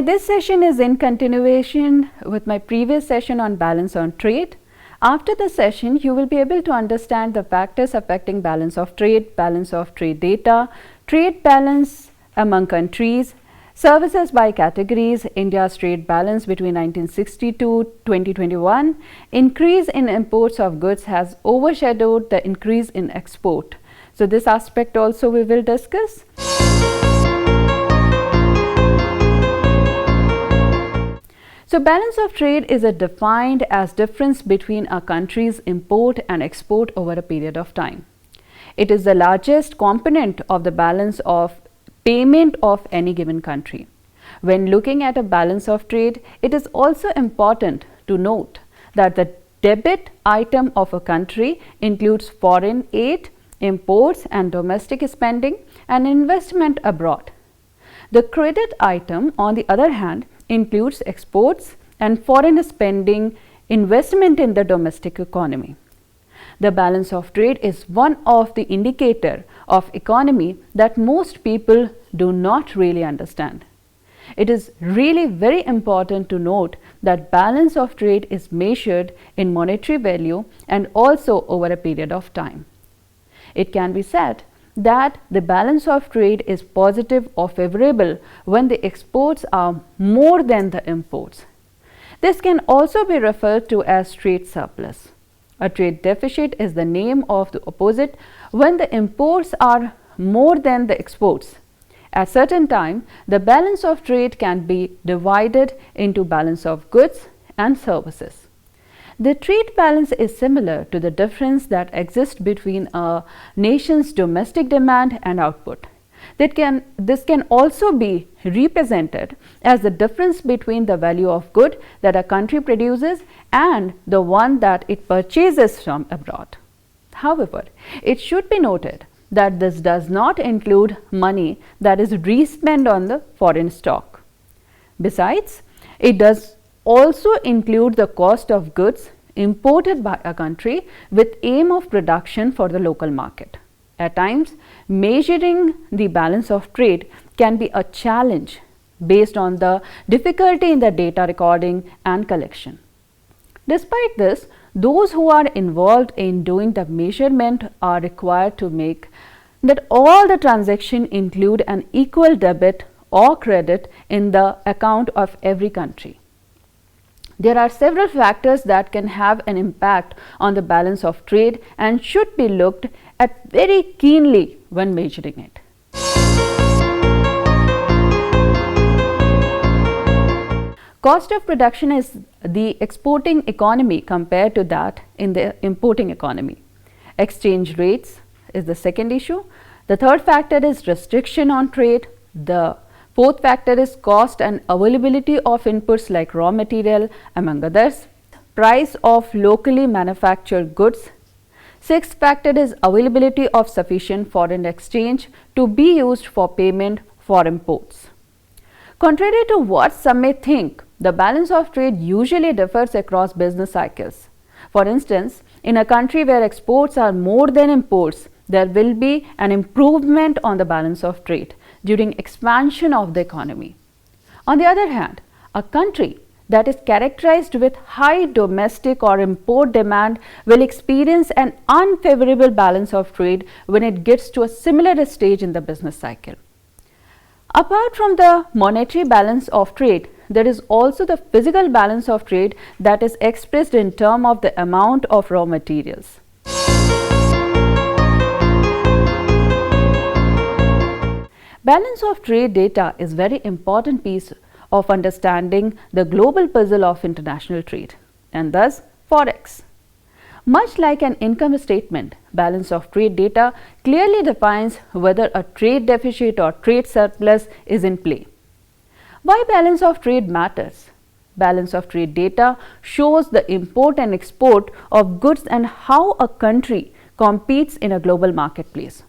This session is in continuation with my previous session on balance on trade. After the session, you will be able to understand the factors affecting balance of trade data, trade balance among countries, services by categories, India's trade balance between 1960 to 2021, increase in imports of goods has overshadowed the increase in export. So, this aspect also we will discuss. So, balance of trade is defined as difference between a country's import and export over a period of time. It is the largest component of the balance of payment of any given country. When looking at a balance of trade, it is also important to note that the debit item of a country includes foreign aid, imports and domestic spending and investment abroad. The credit item, on the other hand, includes exports and foreign spending, investment in the domestic economy. The balance of trade is one of the indicators of economy that most people do not really understand. It is really very important to note that balance of trade is measured in monetary value and also over a period of time. It can be said that the balance of trade is positive or favorable when the exports are more than the imports. This can also be referred to as trade surplus. A trade deficit is the name of the opposite when the imports are more than the exports. At certain time, the balance of trade can be divided into balance of goods and services. The trade balance is similar to the difference that exists between a nation's domestic demand and output. This can also be represented as the difference between the value of good that a country produces and the one that it purchases from abroad. However, it should be noted that this does not include money that is re-spent on the foreign stock. Besides, it does also include the cost of goods imported by a country with aim of production for the local market. At times, measuring the balance of trade can be a challenge based on the difficulty in the data recording and collection. Despite this, those who are involved in doing the measurement are required to make that all the transactions include an equal debit or credit in the account of every country. There are several factors that can have an impact on the balance of trade and should be looked at very keenly when measuring it. Cost of production is the exporting economy compared to that in the importing economy. Exchange rates is the second issue. The third factor is restriction on trade. The fourth factor is cost and availability of inputs like raw material, among others. Price of locally manufactured goods. Sixth factor is availability of sufficient foreign exchange to be used for payment for imports. Contrary to what some may think, the balance of trade usually differs across business cycles. For instance, in a country where exports are more than imports, there will be an improvement on the balance of trade during expansion of the economy. On the other hand, a country that is characterized with high domestic or import demand will experience an unfavorable balance of trade when it gets to a similar stage in the business cycle. Apart from the monetary balance of trade, there is also the physical balance of trade that is expressed in terms of the amount of raw materials. Balance of trade data is very important piece of understanding the global puzzle of international trade and thus Forex. Much like an income statement, balance of trade data clearly defines whether a trade deficit or trade surplus is in play. Why balance of trade matters? Balance of trade data shows the import and export of goods and how a country competes in a global marketplace.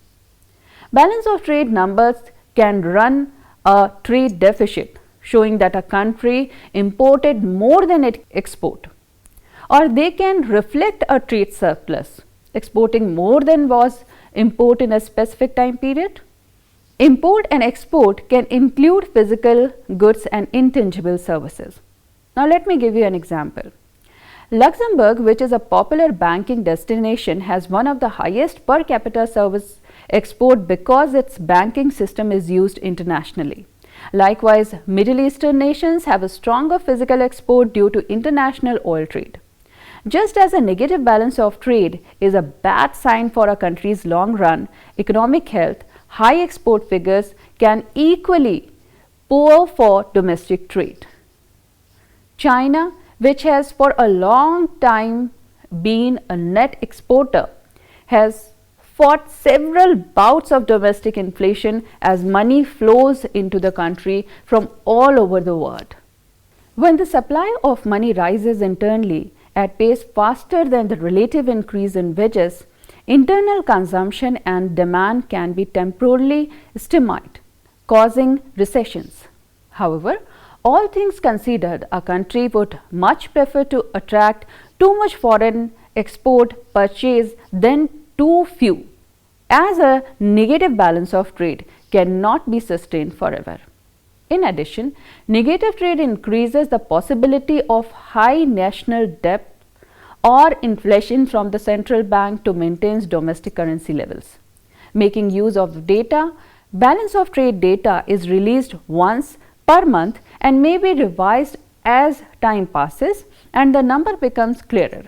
Balance of trade numbers can run a trade deficit, showing that a country imported more than it exported, or they can reflect a trade surplus, exporting more than was imported in a specific time period. Import and export can include physical goods and intangible services. Now let me give you an example. Luxembourg, which is a popular banking destination, has one of the highest per capita service export because its banking system is used internationally. Likewise, Middle Eastern nations have a stronger physical export due to international oil trade. Just as a negative balance of trade is a bad sign for a country's long run economic health, high export figures can equally poor for domestic trade. China, which has for a long time been a net exporter, has fought several bouts of domestic inflation as money flows into the country from all over the world. When the supply of money rises internally at pace faster than the relative increase in wages, internal consumption and demand can be temporarily stymied, causing recessions. However, all things considered, a country would much prefer to attract too much foreign export purchase than too few, as a negative balance of trade cannot be sustained forever. In addition, negative trade increases the possibility of high national debt or inflation from the central bank to maintain domestic currency levels. Making use of data, balance of trade data is released once per month and may be revised as time passes and the number becomes clearer.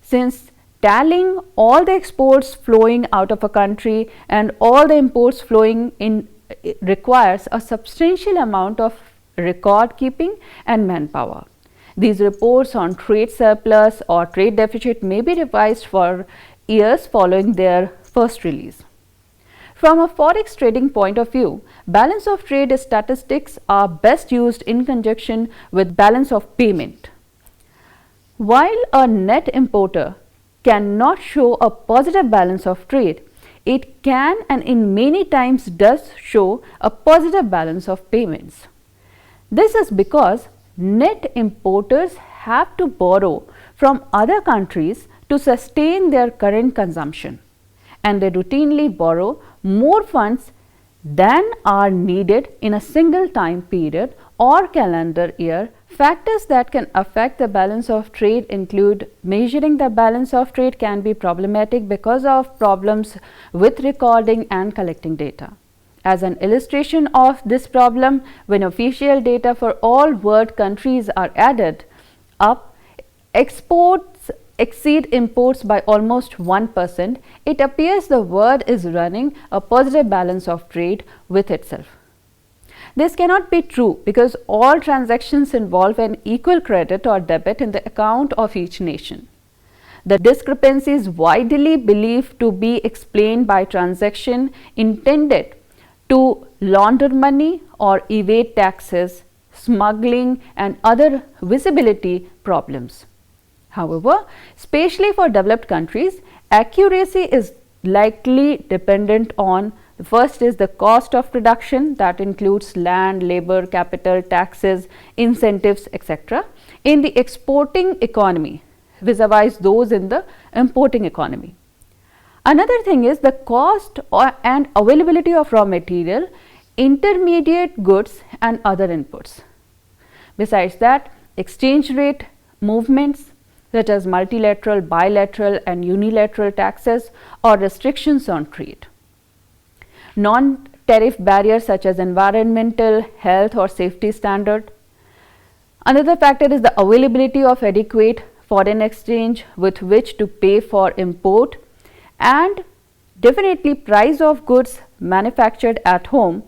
Since tallying all the exports flowing out of a country and all the imports flowing in requires a substantial amount of record keeping and manpower. These reports on trade surplus or trade deficit may be revised for years following their first release. From a forex trading point of view, balance of trade statistics are best used in conjunction with balance of payment. While a net importer cannot show a positive balance of trade, it can and in many times does show a positive balance of payments. This is because net importers have to borrow from other countries to sustain their current consumption, and they routinely borrow more funds than are needed in a single time period or calendar year. Factors that can affect the balance of trade include measuring the balance of trade can be problematic because of problems with recording and collecting data. As an illustration of this problem, when official data for all world countries are added up, exports exceed imports by almost 1%, it appears the world is running a positive balance of trade with itself. This cannot be true because all transactions involve an equal credit or debit in the account of each nation. The discrepancy is widely believed to be explained by transactions intended to launder money or evade taxes, smuggling, and other visibility problems. However, especially for developed countries, accuracy is likely dependent on the first is the cost of production, that includes land, labor, capital, taxes, incentives, etc. in the exporting economy vis-a-vis those in the importing economy. Another thing is the cost and availability of raw material, intermediate goods and other inputs. Besides that, exchange rate movements such as multilateral, bilateral and unilateral taxes or restrictions on trade. Non-tariff barriers such as environmental, health or safety standard. Another factor is the availability of adequate foreign exchange with which to pay for import, and definitely price of goods manufactured at home.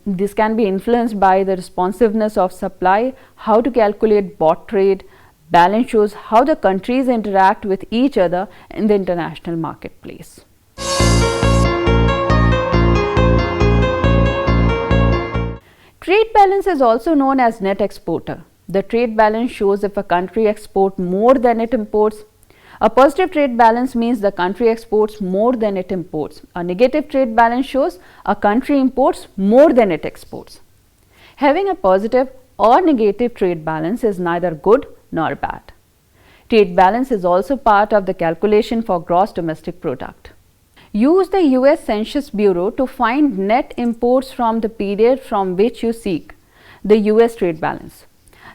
This can be influenced by the responsiveness of supply, how to calculate bought trade. Balance shows how the countries interact with each other in the international marketplace. Trade balance is also known as net exporter. The trade balance shows if a country exports more than it imports. A positive trade balance means the country exports more than it imports. A negative trade balance shows a country imports more than it exports. Having a positive or negative trade balance is neither good nor bad. Trade balance is also part of the calculation for gross domestic product. Use the US Census Bureau to find net imports from the period from which you seek the US trade balance.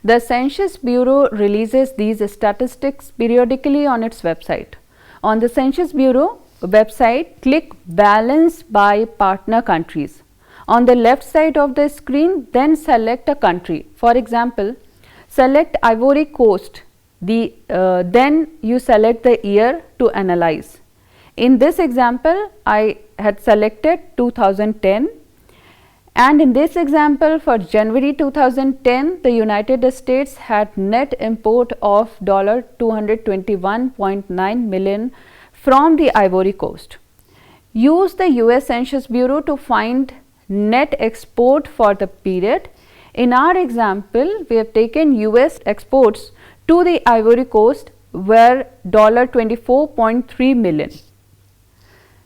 The Census Bureau releases these statistics periodically on its website. On the Census Bureau website, click Balance by Partner Countries. On the left side of the screen, then select a country. For example, select Ivory Coast. Then you select the year to analyze. In this example, I had selected 2010, and in this example for January 2010, the United States had net import of $221.9 million from the Ivory Coast. Use the US Census Bureau to find net export for the period. In our example, we have taken US exports to the Ivory Coast were $24.3 million.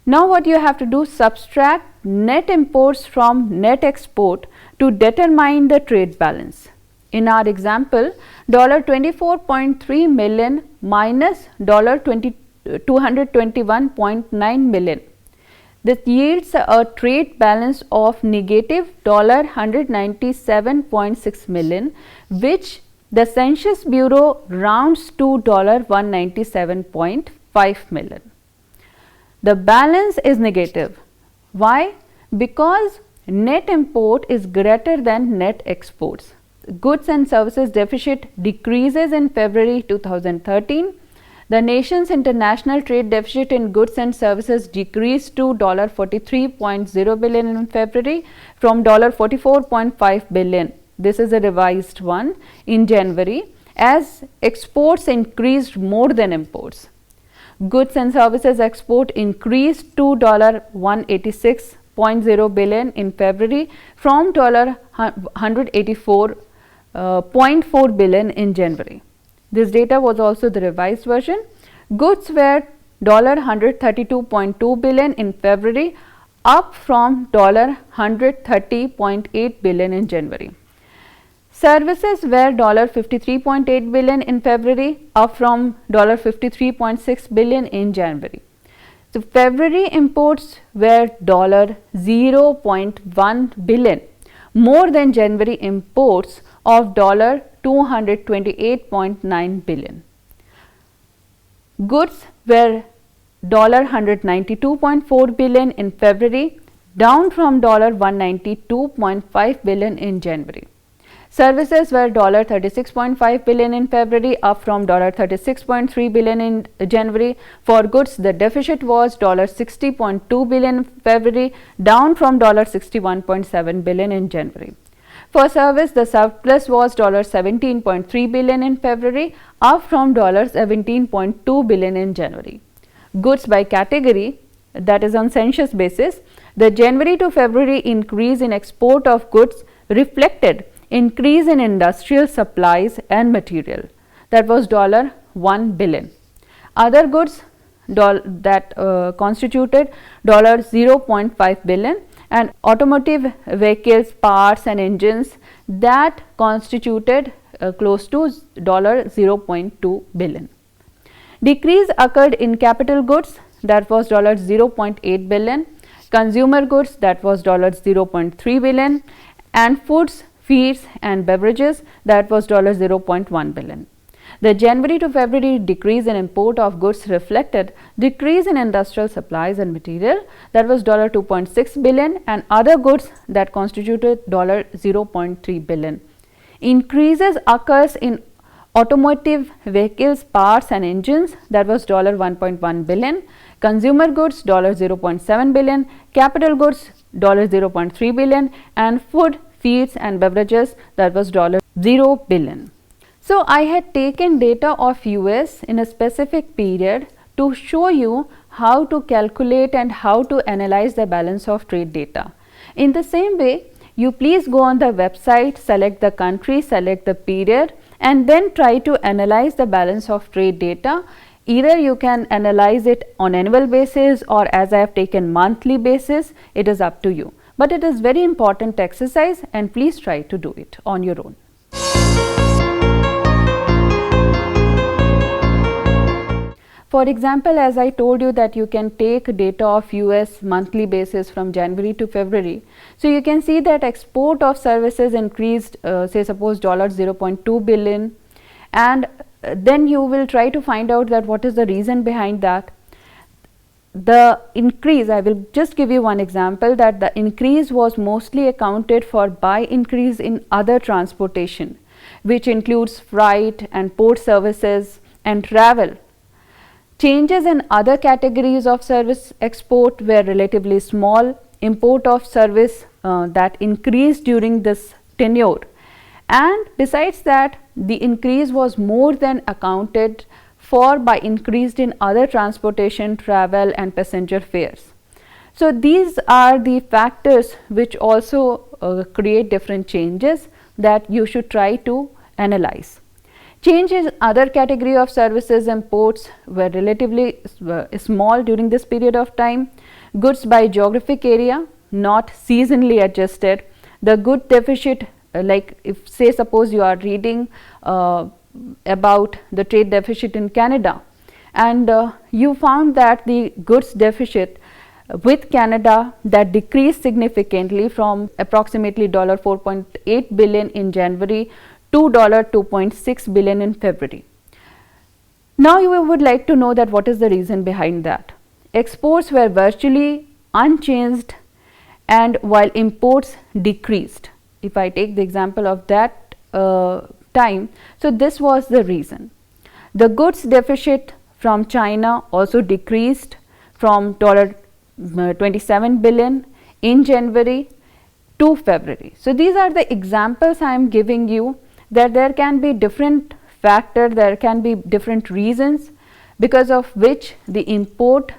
Now what you have to do, subtract net imports from net export to determine the trade balance. In our example, $24.3 million minus $221.9 million. This yields a trade balance of negative $197.6 million, which the Census Bureau rounds to $197.5 million. The balance is negative. Why? Because net import is greater than net exports. Goods and services deficit decreases in February 2013. The nation's international trade deficit in goods and services decreased to $43.0 billion in February from $44.5 billion. This is a revised one in January, as exports increased more than imports. Goods and services export increased to $186.0 billion in February from $184.4 billion in January. This data was also the revised version. Goods were $132.2 billion in February, up from $130.8 billion in January. Services were $53.8 billion in February, up from $53.6 billion in January. So February imports were $0.1 billion, more than January imports of $228.9 billion. Goods were $192.4 billion in February, down from $192.5 billion in January. Services were $36.5 billion in February, up from $36.3 billion in January. For goods, the deficit was $60.2 billion in February, down from $61.7 billion in January. For service, the surplus was $17.3 billion in February, up from $17.2 billion in January. Goods by category, that is on census basis, the January to February increase in export of goods reflected increase in industrial supplies and material, that was $1 billion. Other goods that constituted $0.5 billion, and automotive vehicles, parts and engines, that constituted close to $0.2 billion. Decrease occurred in capital goods, that was $0.8 billion, consumer goods, that was $0.3 billion, and foods, feeds and beverages, that was $0.1 billion. The January to February decrease in import of goods reflected decrease in industrial supplies and material, that was $2.6 billion, and other goods that constituted $0.3 billion. Increases occurs in automotive vehicles, parts and engines, that was $1.1 billion, consumer goods $0.7 billion, capital goods $0.3 billion, and food, feeds and beverages, that was $0 billion. So I had taken data of US in a specific period to show you how to calculate and how to analyze the balance of trade data. In the same way, you please go on the website, select the country, select the period, and then try to analyze the balance of trade data. Either you can analyze it on annual basis, or as I have taken monthly basis, it is up to you. But it is very important exercise, and please try to do it on your own. For example, as I told you that you can take data of US monthly basis from January to February. So you can see that export of services increased, say suppose $0.2 billion, and then you will try to find out that what is the reason behind that. The increase, I will just give you one example, that the increase was mostly accounted for by increase in other transportation, which includes freight and port services and travel. Changes in other categories of service export were relatively small. Import of service that increased during this tenure, and besides that, the increase was more than accounted for by increased in other transportation, travel and passenger fares. So these are the factors which also create different changes that you should try to analyze. Changes in other category of services imports were relatively small during this period of time. Goods by geographic area, not seasonally adjusted. The good deficit, like if say suppose you are reading about the trade deficit in Canada, and you found that the goods deficit with Canada that decreased significantly from approximately $4.8 billion in January to $2.6 billion in February. Now you would like to know that what is the reason behind that. Exports were virtually unchanged, and while imports decreased. If I take the example of that time, so this was the reason. The goods deficit from China also decreased from $27 billion in January to February. So these are the examples I am giving you, that there can be different factors, there can be different reasons because of which the import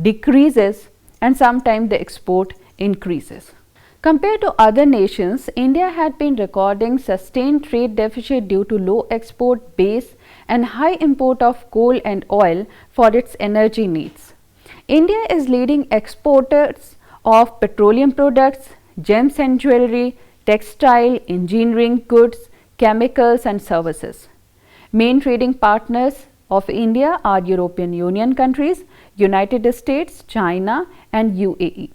decreases and sometimes the export increases. Compared to other nations, India had been recording sustained trade deficit due to low export base and high import of coal and oil for its energy needs. India is leading exporters of petroleum products, gems and jewelry, textile, engineering goods, chemicals and services. Main trading partners of India are European Union countries, United States, China and UAE.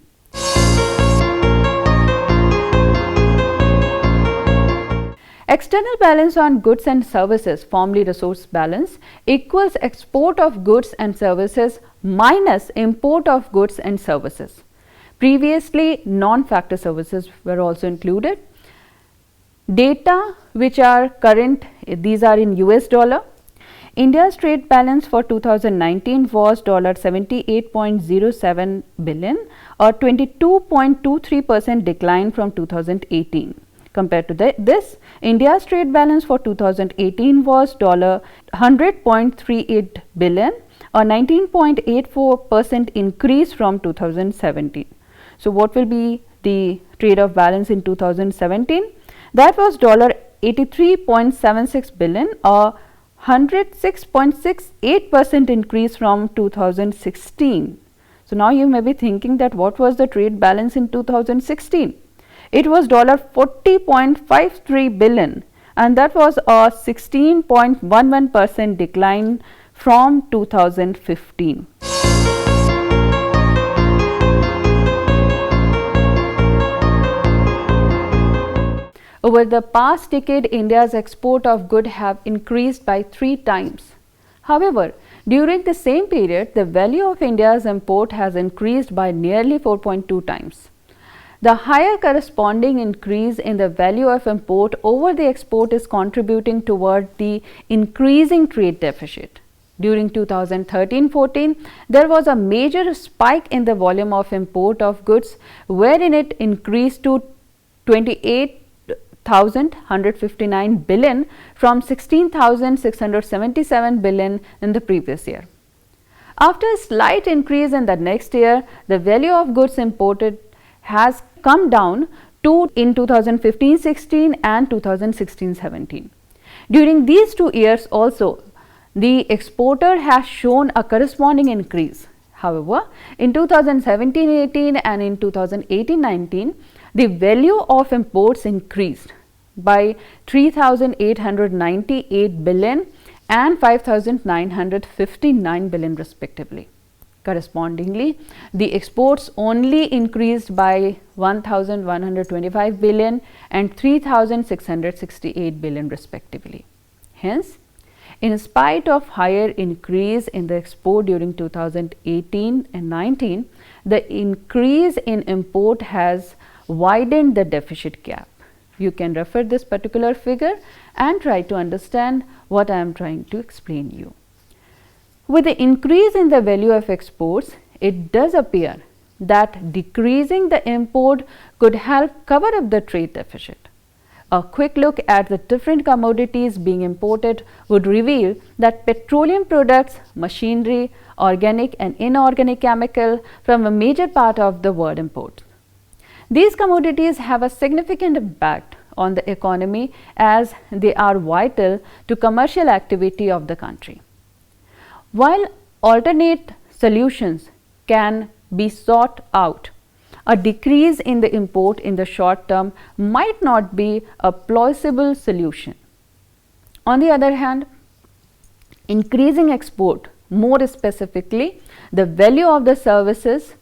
External balance on goods and services, formerly resource balance, equals export of goods and services minus import of goods and services. Previously, non-factor services were also included. Data which are current, these are in US dollar. India's trade balance for 2019 was $78.07 billion, or 22.23% decline from 2018. Compared to this, India's trade balance for 2018 was $100.38 billion, or 19.84% increase from 2017. So what will be the trade of balance in 2017? That was $83.76 billion, or 106.68% increase from 2016. So now you may be thinking that what was the trade balance in 2016? It was $40.53 billion, and that was a 16.11% decline from 2015. Over the past decade, India's export of goods have increased by 3 times. However, during the same period, the value of India's import has increased by nearly 4.2 times. The higher corresponding increase in the value of import over the export is contributing toward the increasing trade deficit. During 2013-14, there was a major spike in the volume of import of goods, wherein it increased to 28,159 billion from 16,677 billion in the previous year. After a slight increase in the next year, the value of goods imported has come down to in 2015-16 and 2016-17. During these 2 years also, the exporter has shown a corresponding increase. However, in 2017-18 and in 2018-19, the value of imports increased by 3,898 billion and 5,959 billion respectively. Correspondingly, the exports only increased by 1,125 billion and 3,668 billion respectively. Hence, in spite of higher increase in the export during 2018 and 19, the increase in import has widened the deficit gap. You can refer this particular figure and try to understand what I am trying to explain you. With the increase in the value of exports, it does appear that decreasing the import could help cover up the trade deficit. A quick look at the different commodities being imported would reveal that petroleum products, machinery, organic and inorganic chemical from a major part of the world import. These commodities have a significant impact on the economy as they are vital to commercial activity of the country. While alternate solutions can be sought out, a decrease in the import in the short term might not be a plausible solution. On the other hand, increasing export, more specifically the value of the services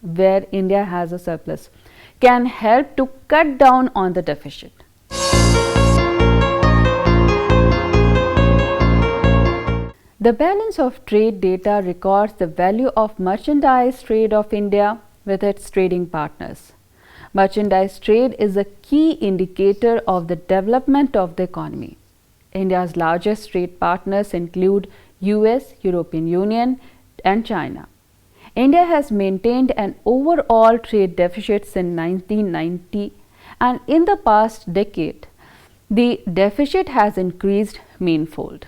where India has a surplus, can help to cut down on the deficit. The balance of trade data records the value of merchandise trade of India with its trading partners. Merchandise trade is a key indicator of the development of the economy. India's largest trade partners include US, European Union and China. India has maintained an overall trade deficit since 1990, and in the past decade, the deficit has increased meanfold.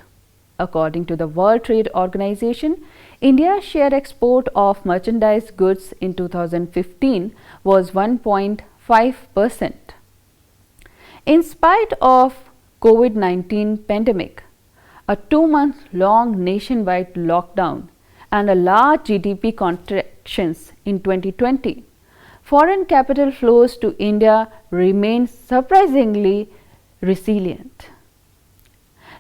According to the World Trade Organization, India's share export of merchandise goods in 2015 was 1.5%. In spite of COVID-19 pandemic, a 2-month-long nationwide lockdown and a large GDP contractions in 2020, foreign capital flows to India remain surprisingly resilient.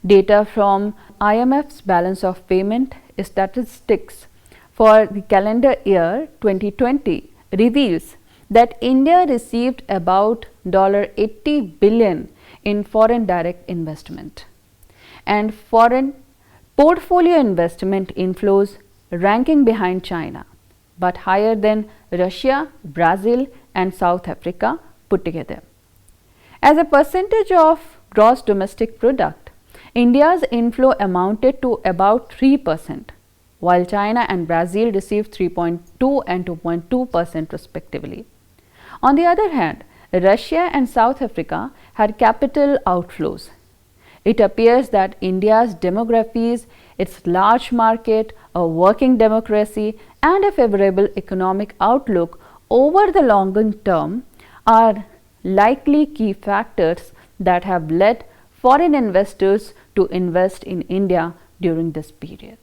Data from IMF's balance of payment statistics for the calendar year 2020 reveals that India received about $80 billion in foreign direct investment, and foreign portfolio investment inflows ranking behind China, but higher than Russia, Brazil and South Africa put together. As a percentage of gross domestic product, India's inflow amounted to about 3%, while China and Brazil received 3.2 and 2.2% respectively. On the other hand, Russia and South Africa had capital outflows. It appears that India's demographies, its large market, a working democracy and a favorable economic outlook over the longer term are likely key factors that have led foreign investors to invest in India during this period.